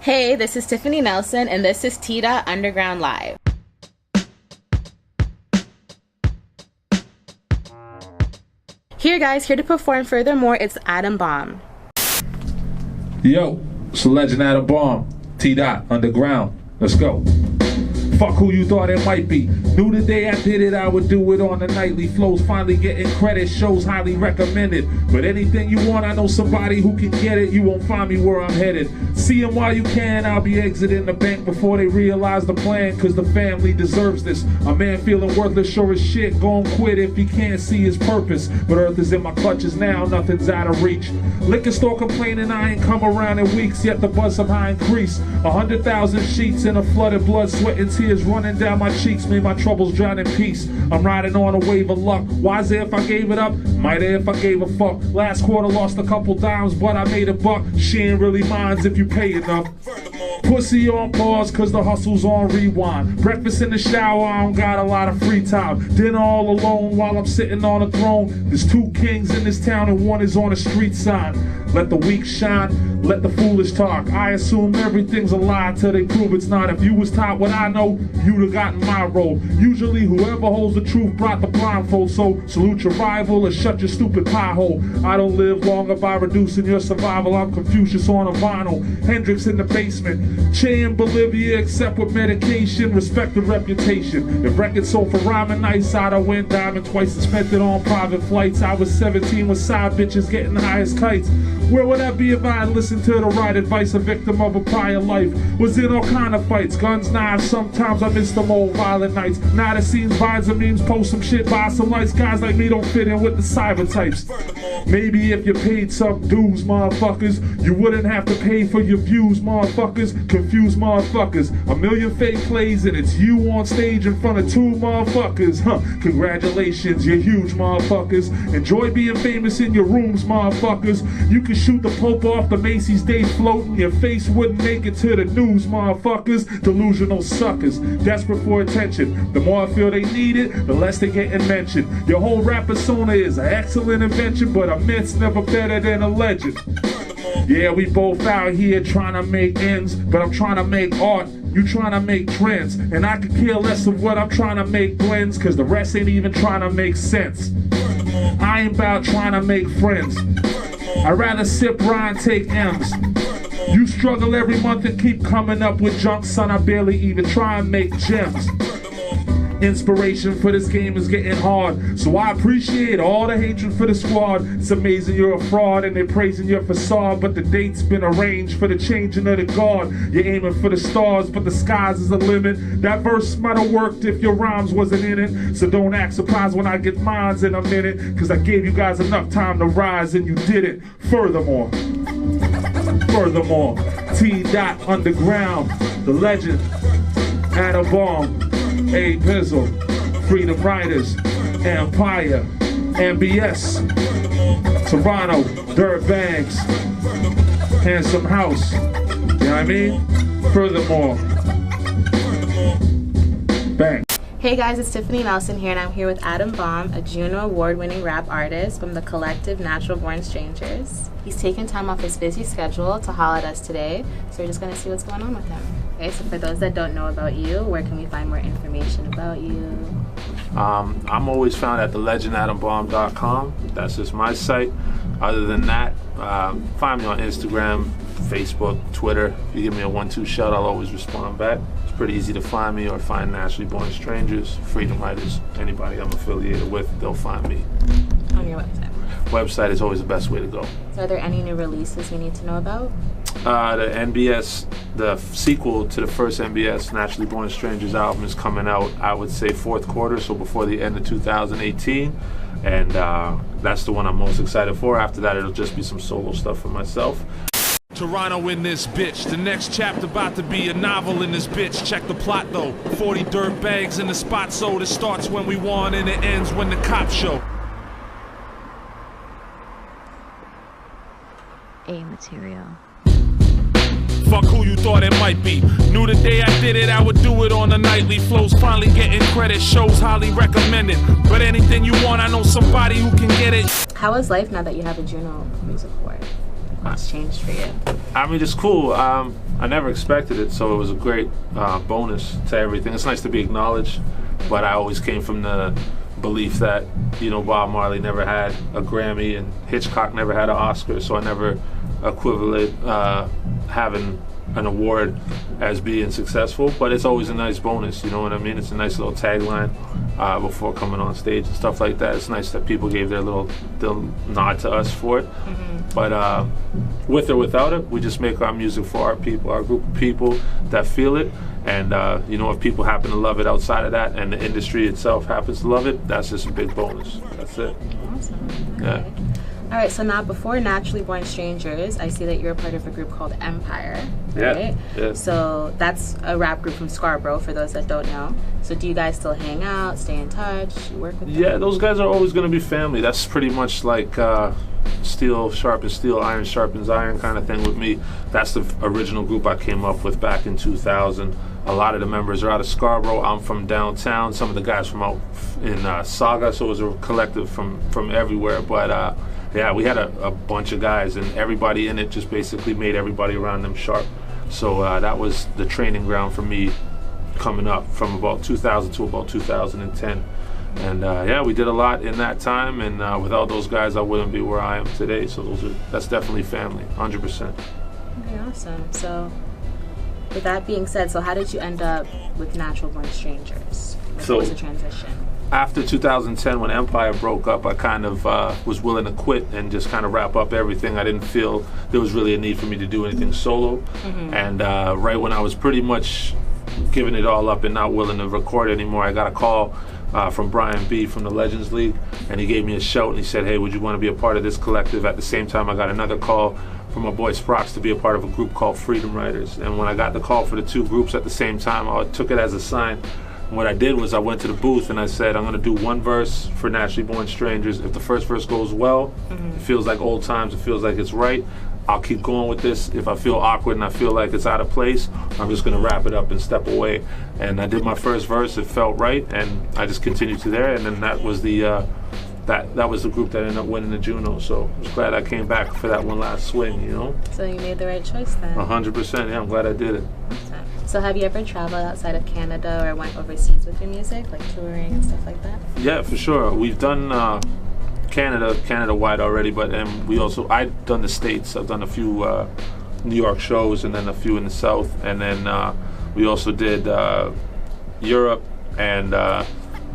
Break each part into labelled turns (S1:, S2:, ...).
S1: Hey, this is Tiffany Nelson, and this is Tdotunderground Live. Here, guys, here to perform Furthermore, it's Adam Bomb.
S2: Yo, it's the legend Adam Bomb, Tdotunderground. Let's go. Fuck who you thought it might be. Knew the day I did it, I would do it on the nightly flows. Finally getting credit, shows highly recommended. But anything you want, I know somebody who can get it. You won't find me where I'm headed. See them while you can, I'll be exiting the bank before they realize the plan. Cause the family deserves this. A man feeling worthless, sure as shit, gon' quit if he can't see his purpose. But earth is in my clutches now, nothing's out of reach. Liquor store complaining I ain't come around in weeks, yet the buzz somehow increase. 100,000 sheets in a flooded blood, sweat and tears running down my cheeks, made my troubles drown in peace. I'm riding on a wave of luck. Wiser if I gave it up, mightier if I gave a fuck. Last quarter lost a couple dimes, but I made a buck. She ain't really minds if you pay enough. Pussy on pause, cause the hustle's on rewind. Breakfast in the shower, I don't got a lot of free time. Dinner all alone while I'm sitting on a throne. There's two kings in this town and one is on a street sign. Let the weak shine, let the foolish talk. I assume everything's a lie till they prove it's not. If you was taught what I know, you'd have gotten my role. Usually whoever holds the truth brought the blindfold. So salute your rival or shut your stupid pie hole. I don't live longer by reducing your survival. I'm Confucius on a vinyl, Hendrix in the basement. Che in Bolivia except with medication. Respect the reputation. If records sold for rhyming nights, I'd have went diamond twice and spent it on private flights. I was 17 with side bitches getting high as kites. Where would I be if I had listened to the right advice? A victim of a prior life. Was in all kind of fights. Guns, knives, sometimes I miss them old violent nights. Now the scenes, vines and memes, post some shit, buy some lights. Guys like me don't fit in with the cyber types. Maybe if you paid some dues, motherfuckers, you wouldn't have to pay for your views, motherfuckers. Confused motherfuckers. A million fake plays and it's you on stage in front of two motherfuckers. Congratulations, you're huge, motherfuckers. Enjoy being famous in your rooms, motherfuckers. You can shoot the Pope off the Macy's Day floating. Your face wouldn't make it to the news, motherfuckers. Delusional suckers, desperate for attention. The more I feel they need it, the less they getting mentioned. Your whole rap persona is an excellent invention, but a myth's never better than a legend. Yeah, we both out here trying to make ends, but I'm trying to make art. You trying to make trends, and I could care less of what I'm trying to make blends, cause the rest ain't even trying to make sense. I ain't about trying to make friends. I'd rather sip rye and take M's. You struggle every month and keep coming up with junk, son. I barely even try and make gems. Inspiration for this game is getting hard, so I appreciate all the hatred for the squad. It's amazing you're a fraud and they're praising your facade, but the date's been arranged for the changing of the guard. You're aiming for the stars, but the skies is the limit. That verse might have worked if your rhymes wasn't in it, so don't act surprised when I get mines in a minute, cause I gave you guys enough time to rise and you did it. Furthermore, Tdotunderground, the legend, Adam Bomb, TDIZZLE, Freedom Riders, Empire, MBS, Toronto, Dirtbags, Handsome House, you know what I mean? Furthermore, bang.
S1: Hey guys, it's Tiffany Nelson here, and I'm here with Adam Bomb, a Juno award-winning rap artist from the collective Natural Born Strangers. He's taken time off his busy schedule to holler at us today, so we're just going to see what's going on with him. Okay, so for those that don't know about you, where can we find more information about you?
S3: I'm always found at thelegendadambomb.com. That's just my site. Other than that, find me on Instagram, Facebook, Twitter. If you give me a 1-2 shout, I'll always respond back. It's pretty easy to find me, or find Naturally Born Strangers, Freedom Riders, anybody I'm affiliated with, they'll find me.
S1: On your website?
S3: Website is always the best way to go.
S1: So are there any new releases we need to know about?
S3: The NBS, the sequel to the first NBS, Naturally Born Strangers album, is coming out, I would say, fourth quarter, so before the end of 2018. And that's the one I'm most excited for. After that, it'll just be some solo stuff for myself.
S4: Toronto in this bitch. The next chapter about to be a novel in this bitch. Check the plot though. 40 dirt bags in the spot, so it starts when we want and it ends when the cops show.
S5: A material.
S4: Fuck who you thought it might be. Knew the day I did it, I would do it on the nightly flows. Finally getting credit, shows highly recommended. But anything you want, I know somebody who can get it.
S1: How is life now that you have a Juno Music Award? What's changed for you?
S3: I mean, it's cool. I never expected it, so it was a great bonus to everything. It's nice to be acknowledged, but I always came from the belief that, you know, Bob Marley never had a Grammy and Hitchcock never had an Oscar, so I never equivalent having an award as being successful, but it's always a nice bonus, you know what I mean? It's a nice little tagline before coming on stage and stuff like that. It's nice that people gave their little nod to us for it. But with or without it, we just make our music for our people, our group of people that feel it. And you know, if people happen to love it outside of that and the industry itself happens to love it, that's just a big bonus. That's it.
S1: Awesome.
S3: Yeah.
S1: All right, so now before Naturally Born Strangers, I see that you're a part of a group called Empire,
S3: Yeah,
S1: right?
S3: yeah.
S1: So that's a rap group from Scarborough, for those that don't know. So do you guys still hang out, stay in touch, you work with them?
S3: Yeah, those guys are always going to be family. That's pretty much like steel sharpens steel, iron sharpens iron kind of thing with me. That's the original group I came up with back in 2000. A lot of the members are out of Scarborough. I'm from downtown. Some of the guys from out in Saga, so it was a collective from everywhere. But yeah, we had a bunch of guys, and everybody in it just basically made everybody around them sharp. So that was the training ground for me coming up from about 2000 to about 2010. And yeah, we did a lot in that time, and without those guys, I wouldn't be where I am today. So that's definitely family, 100%.
S1: Okay, awesome. So with that being said, so how did you end up with Natural Born Strangers? What was the transition?
S3: After 2010, when Empire broke up, I kind of was willing to quit and just kind of wrap up everything. I didn't feel there was really a need for me to do anything solo. And right when I was pretty much giving it all up and not willing to record anymore, I got a call from Brian B from the Legends League, and he gave me a shout and he said, hey, would you want to be a part of this collective? At the same time, I got another call from my boy Sprox to be a part of a group called Freedom Riders. And when I got the call for the two groups at the same time, I took it as a sign. And what I did was I went to the booth and I said, I'm going to do one verse for Naturally Born Strangers. If the first verse goes well, it feels like old times, it feels like it's right, I'll keep going with this. If I feel awkward and I feel like it's out of place, I'm just going to wrap it up and step away. And I did my first verse, it felt right, and I just continued to there. And then that was the that was the group that ended up winning the Juno. So I was glad I came back for that one last swing, you know?
S1: So you made the right choice then.
S3: 100%, yeah, I'm glad I did it.
S1: Awesome. So have you ever traveled outside of Canada or went overseas with your music, like touring and stuff like that?
S3: Yeah, for sure. We've done Canada-wide already, but I've done the States. I've done a few New York shows and then a few in the South. And then we also did Europe, and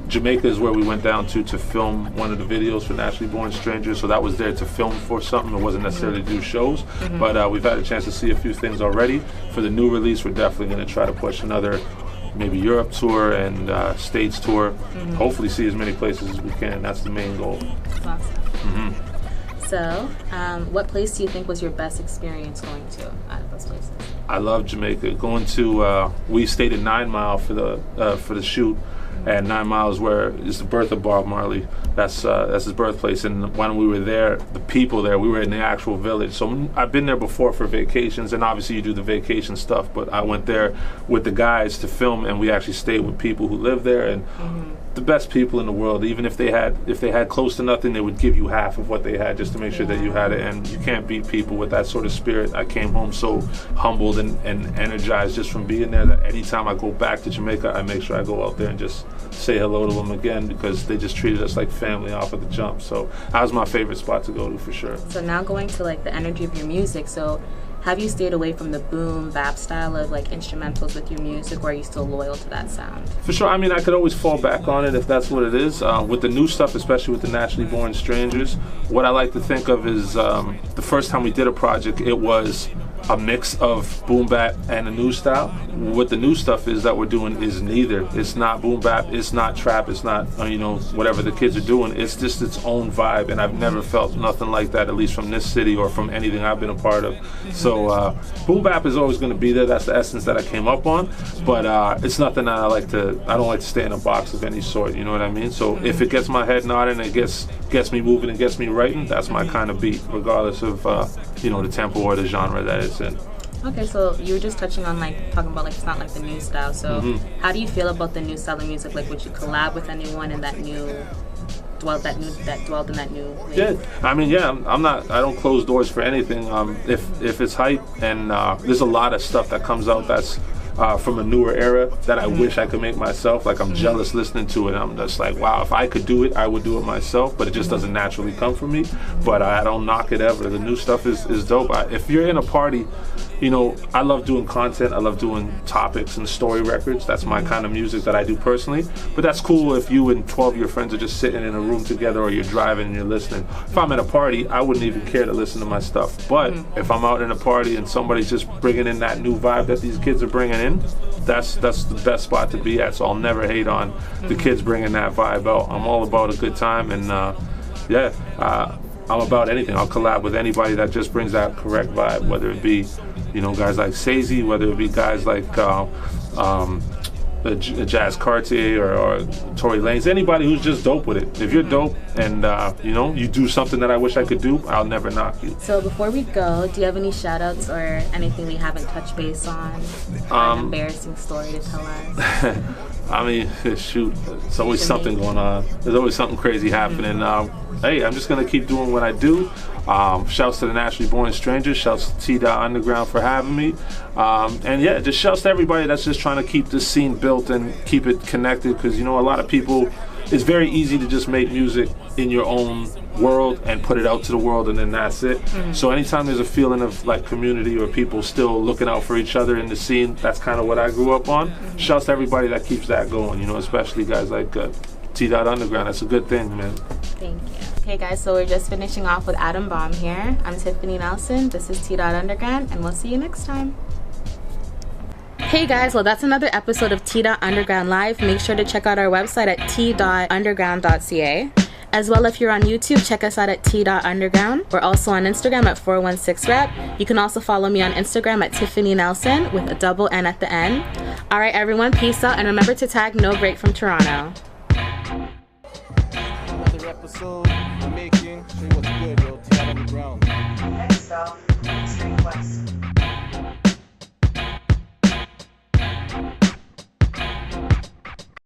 S3: Jamaica is where we went down to film one of the videos for Naturally Born Strangers. So that was there to film for something. It wasn't necessarily to do shows. But we've had a chance to see a few things already. For the new release, we're definitely going to try to push another maybe Europe tour and States tour. Hopefully see as many places as we can. That's the main goal.
S1: Awesome. So what place do you think was your best experience going to out of those places?
S3: I love Jamaica. Going to, we stayed at 9 Mile for the shoot. And 9 Mile is where is the birth of Bob Marley. That's his birthplace. And when we were there, the people there, we were in the actual village. So I've been there before for vacations, and obviously you do the vacation stuff. But I went there with the guys to film, and we actually stayed with people who live there, and the best people in the world. Even if they had close to nothing, they would give you half of what they had just to make sure that you had it. And you can't beat people with that sort of spirit. I came home so humbled and energized just from being there that anytime I go back to Jamaica, I make sure I go out there and just say hello to them again, because they just treated us like family off of the jump. So that was my favorite spot to go to for sure.
S1: So now going to like the energy of your music, so have you stayed away from the boom bap style of like instrumentals with your music, or are you still loyal to that sound?
S3: For sure. I mean, I could always fall back on it if that's what it is. With the new stuff, especially with the Naturally Born Strangers, what I like to think of is the first time we did a project, it was a mix of boom bap and a new style. What the new stuff is that we're doing is neither. It's not boom bap, it's not trap, it's not whatever the kids are doing. It's just its own vibe, and I've never felt nothing like that, at least from this city or from anything I've been a part of. So boom bap is always going to be there. That's the essence that I came up on, but it's nothing that I don't like to stay in a box of any sort, you know what I mean? So if it gets my head nodding, it gets me moving and gets me writing, that's my kind of beat, regardless of the tempo or the genre that it's in.
S1: Okay, so you were just touching on talking about it's not like the new style. So how do you feel about the new style of music? Like, would you collab with anyone in that new dwelled in that new place.
S3: Yeah, I mean, yeah, I don't close doors for anything. If it's hype, and there's a lot of stuff that comes out that's from a newer era that I wish I could make myself. Like, I'm jealous listening to it. I'm just like, wow, if I could do it, I would do it myself, but it just doesn't naturally come from me. But I don't knock it ever. The new stuff is dope. If you're in a party, you know, I love doing content. I love doing topics and story records. That's my kind of music that I do personally. But that's cool if you and 12 of your friends are just sitting in a room together, or you're driving and you're listening. If I'm at a party, I wouldn't even care to listen to my stuff. But if I'm out in a party and somebody's just bringing in that new vibe that these kids are bringing in, that's the best spot to be at. So I'll never hate on the kids bringing that vibe out. I'm all about a good time, and I'm about anything. I'll collab with anybody that just brings that correct vibe, whether it be, you know, guys like Sazy, whether it be guys like Jazz Cartier or Tory Lanez, anybody who's just dope with it. If you're dope and you know, you do something that I wish I could do, I'll never knock you.
S1: So before we go, do you have any shout outs or anything we haven't touched base on? An embarrassing story to tell us?
S3: I mean, shoot, it's always something going on. There's always something crazy happening. Hey, I'm just gonna keep doing what I do. Shouts to the Naturally Born Strangers. Shouts to Tdotunderground for having me. And yeah, just shouts to everybody that's just trying to keep this scene built and keep it connected. Because, you know, a lot of people, it's very easy to just make music in your own world and put it out to the world, and then that's it. So anytime there's a feeling of like community or people still looking out for each other in the scene, that's kind of what I grew up on. Shouts to everybody that keeps that going, you know, especially guys like Tdotunderground. That's a good thing, man.
S1: Thank you. Okay guys, so we're just finishing off with Adam Bomb here. I'm Tiffany Nelson, this is Tdotunderground, and we'll see you next time. Hey guys, well that's another episode of Tdotunderground Live. Make sure to check out our website at t.underground.ca. As well, if you're on YouTube, check us out at T.Underground. We're also on Instagram at 416rep. You can also follow me on Instagram at Tiffany Nelson with a double N at the end. Alright everyone, peace out, and remember to tag No Break from Toronto.
S5: Another episode, we're making sure what's good, yo. Tdotunderground.
S1: Next up.